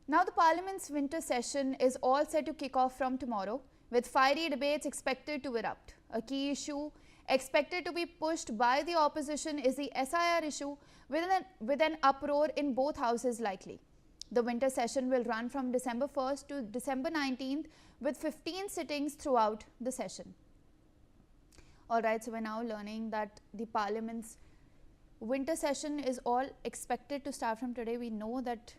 Now the Parliament's winter session is all set to kick off from tomorrow, with fiery debates expected to erupt. A key issue expected to be pushed by the opposition is the SIR issue, with an uproar in both houses likely. The winter session will run from December 1st to December 19th, with 15 sittings throughout the session. Alright, so we're now learning that the Parliament's winter session is all expected to start from today. We know that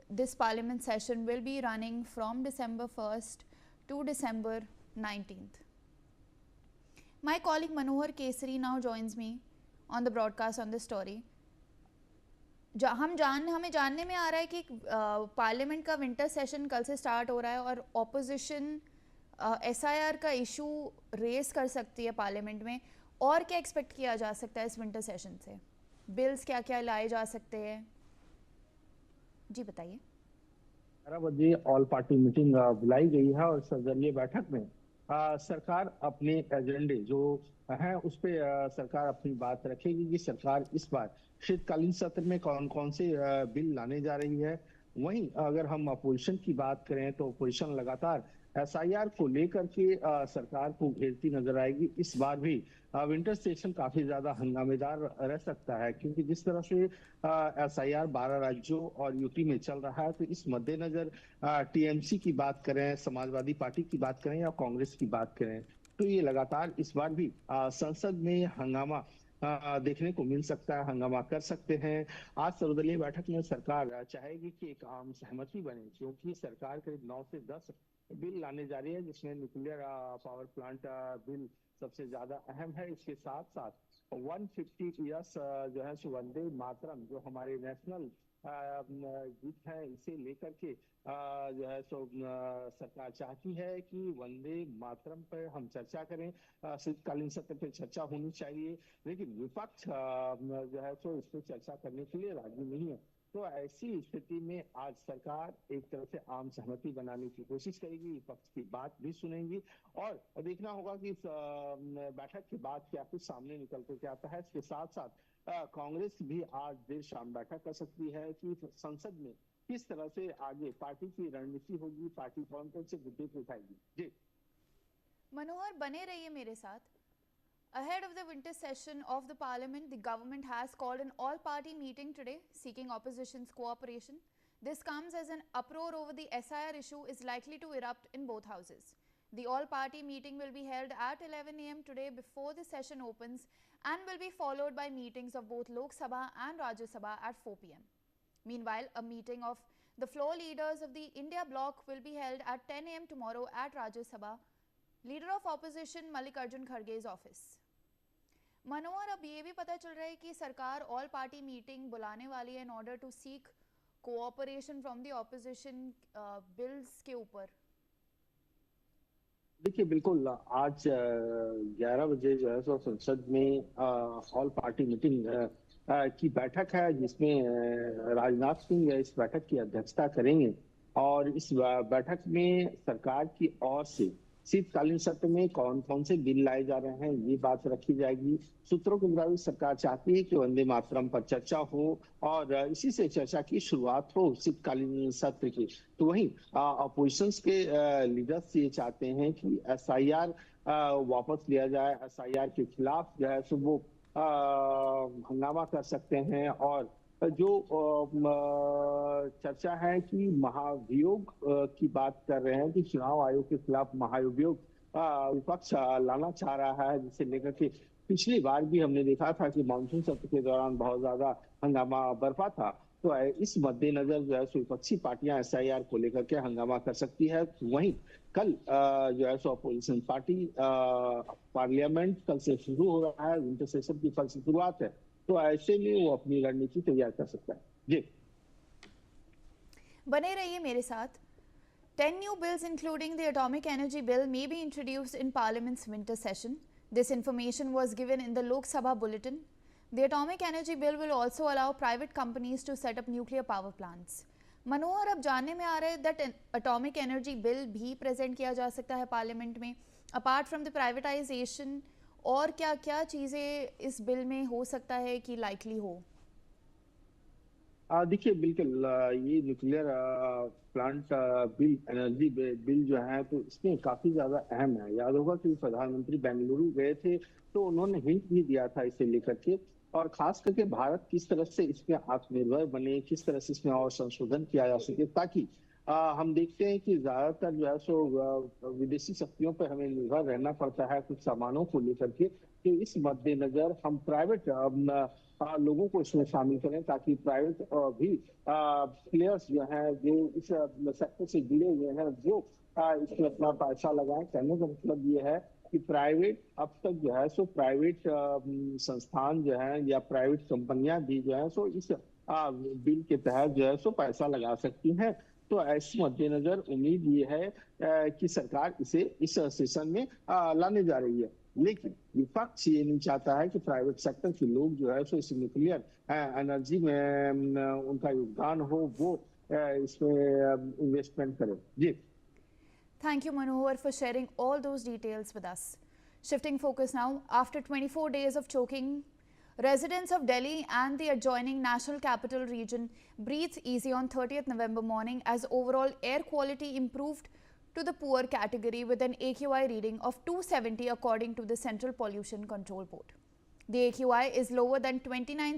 this Parliament session will be running from December 1st to December 19th. My colleague Manohar Kesari now joins me on the broadcast on this story. हमें जानने में आ रहा है कि parliament का winter session कल से start हो रहा है और ऑपोजिशन SIR का इशू रेस कर सकती है पार्लियामेंट में, और क्या एक्सपेक्ट किया जा सकता है इस विंटर सेशन से? बिल्स क्या क्या लाए जा सकते हैं, जी बताइए। 11 बजे ऑल पार्टी मीटिंग बुलाई गई है और सर्वदलीय बैठक में सरकार अपने एजेंडे जो है उस पे सरकार अपनी बात रखेगी कि सरकार इस बार शीतकालीन सत्र में कौन कौन से बिल लाने जा रही है। वहीं अगर हम अपोजिशन की बात करें तो अपोजिशन लगातार SIR को लेकर के सरकार को घेरती नजर आएगी। इस बार भी विंटर सेशन काफी ज्यादा हंगामेदार रह सकता है, क्योंकि जिस तरह से SIR 12 राज्यों और यूटी में चल रहा है, तो इस मद्देनजर TMC की बात करें, समाजवादी पार्टी की बात करें या कांग्रेस की बात करें, तो ये लगातार इस बार भी संसद में हंगामा देखने को मिल सकता है, हंगामा कर सकते हैं। आज सर्वदलीय बैठक में सरकार चाहेगी कि एक आम सहमति बने, क्योंकि सरकार करीब 9 से 10 बिल लाने जा रही है, जिसमें न्यूक्लियर पावर प्लांट बिल सबसे ज्यादा अहम है। इसके साथ साथ 150 ईयर्स जो है वंदे मातरम जो हमारे नेशनल गीत है, इसे लेकर के जो है सरकार चाहती है कि वंदे मातरम पर हम चर्चा करें, शीतकालीन सत्र पर चर्चा होनी चाहिए, लेकिन विपक्ष जो है इस पर चर्चा करने के लिए राजी नहीं है। तो ऐसी स्थिति में आज सरकार एक तरह से आम सहमति बनाने की कोशिश करेगी, विपक्ष की बात भी सुनेंगी और देखना होगा कि इस बैठक के बाद क्या कुछ सामने निकल के आता है। इसके साथ साथ कांग्रेस भी आज देर शाम बैठक कर सकती है कि संसद में किस तरह से आगे पार्टी की रणनीति होगी, पार्टी कौन कौन से मुद्दे को उठाएगी। जी मनोहर, बने रहिए मेरे साथ। Ahead of the winter session of the Parliament, the government has called an all-party meeting today, seeking opposition's cooperation. This comes as an uproar over the SIR issue is likely to erupt in both houses. The all-party meeting will be held at 11 a.m. today before the session opens and will be followed by meetings of both Lok Sabha and Rajya Sabha at 4 p.m. Meanwhile, a meeting of the floor leaders of the India bloc will be held at 10 a.m. tomorrow at Rajya Sabha, Leader of Opposition Mallikarjun Kharge's office. मनोहर, अब ये भी पता चल रहा है कि सरकार all party meeting बुलाने वाली है in order to seek cooperation from the opposition bills के ऊपर। देखिए, बिल्कुल आज 11 बजे जो है संसद में ऑल पार्टी मीटिंग की बैठक है, जिसमें राजनाथ सिंह इस बैठक की अध्यक्षता करेंगे और इस बैठक में सरकार की ओर से शीतकालीन सत्र में कौन कौन से बिल लाए जा रहे हैं, ये बात रखी जाएगी। सूत्रों के मुताबिक सरकार चाहती है कि वंदे मातरम पर चर्चा हो और इसी से चर्चा की शुरुआत हो शीतकालीन सत्र की। तो वहीं अपोजिशन के लीडर्स ये चाहते हैं कि SIR वापस लिया जाए, SIR के खिलाफ जो है वो हंगामा कर सकते हैं और जो चर्चा है कि महाभियोग की बात कर रहे हैं कि चुनाव आयोग के खिलाफ महाभियोग विपक्ष लाना चाह रहा है, जिसे लेकर के पिछली बार भी हमने देखा था कि मानसून सत्र के दौरान बहुत ज्यादा हंगामा बरपा था। तो इस मद्देनजर जो है विपक्षी पार्टियां SIR को लेकर के हंगामा कर सकती है। वहीं कल जो है अपोजिशन पार्टी पार्लियामेंट कल से शुरू हो रहा है, विंटर सेशन की कल से शुरुआत है, तो ऐसे में वो अपनी रणनीति तैयार कर सकता है। जी बने रहिए मेरे साथ। 10 new bills including the atomic energy bill may be introduced in Parliament's winter session. This information was given in the Lok Sabha bulletin. The atomic energy bill will also allow private companies to set up nuclear power plants. मनोहर, अब जानने में आ रहा है that atomic energy bill भी present किया जा सकता है पार्लियामेंट में, अपार्ट फ्रॉम द प्राइवेटाइजेशन, और क्या क्या चीज़ें इस बिल में हो सकता है कि लाइकली हो? देखिए बिल्कुल ये nuclear plant bill energy bill जो है तो इसमें काफी ज्यादा अहम है। याद होगा कि प्रधानमंत्री बेंगलुरु गए थे तो उन्होंने हिंट भी दिया था इसे लेकर के, और खास करके भारत किस तरह से इसमें आत्मनिर्भर बने, किस तरह से इसमें और संशोधन किया जा सके, ताकि हम देखते हैं कि ज्यादातर जो है सो विदेशी शक्तियों पर हमें निर्भर रहना पड़ता है कुछ सामानों को लेकर के। तो इस मद्देनजर हम प्राइवेट लोगों को इसमें शामिल करें, ताकि प्राइवेट भी प्लेयर्स जो हैं जो इस सेक्टर से जुड़े हुए हैं वो इसमें अपना पैसा लगाएं। कहने का मतलब ये है कि प्राइवेट अब तक जो है सो प्राइवेट संस्थान जो है या प्राइवेट कंपनियां भी जो है सो इस बिल के तहत जो है सो पैसा लगा सकती हैं। तो ऐसे मद्देनजर उम्मीद ये है कि सरकार इसे इस सेशन में लाने जा रही है। लेकिन विपक्ष ये नहीं चाहता है कि प्राइवेट सेक्टर के लोग जो है सो इस न्यूक्लियर एनर्जी में उनका योगदान हो, वो इसमें इन्वेस्टमेंट करें। जी। Thank you, Manohar, for sharing all those details with us. Shifting focus now, after 24 days of choking, residents of Delhi and the adjoining National Capital Region breathed easy on 30th November morning as overall air quality improved to the poor category with an AQI reading of 270 according to the Central Pollution Control Board. The AQI is lower than 29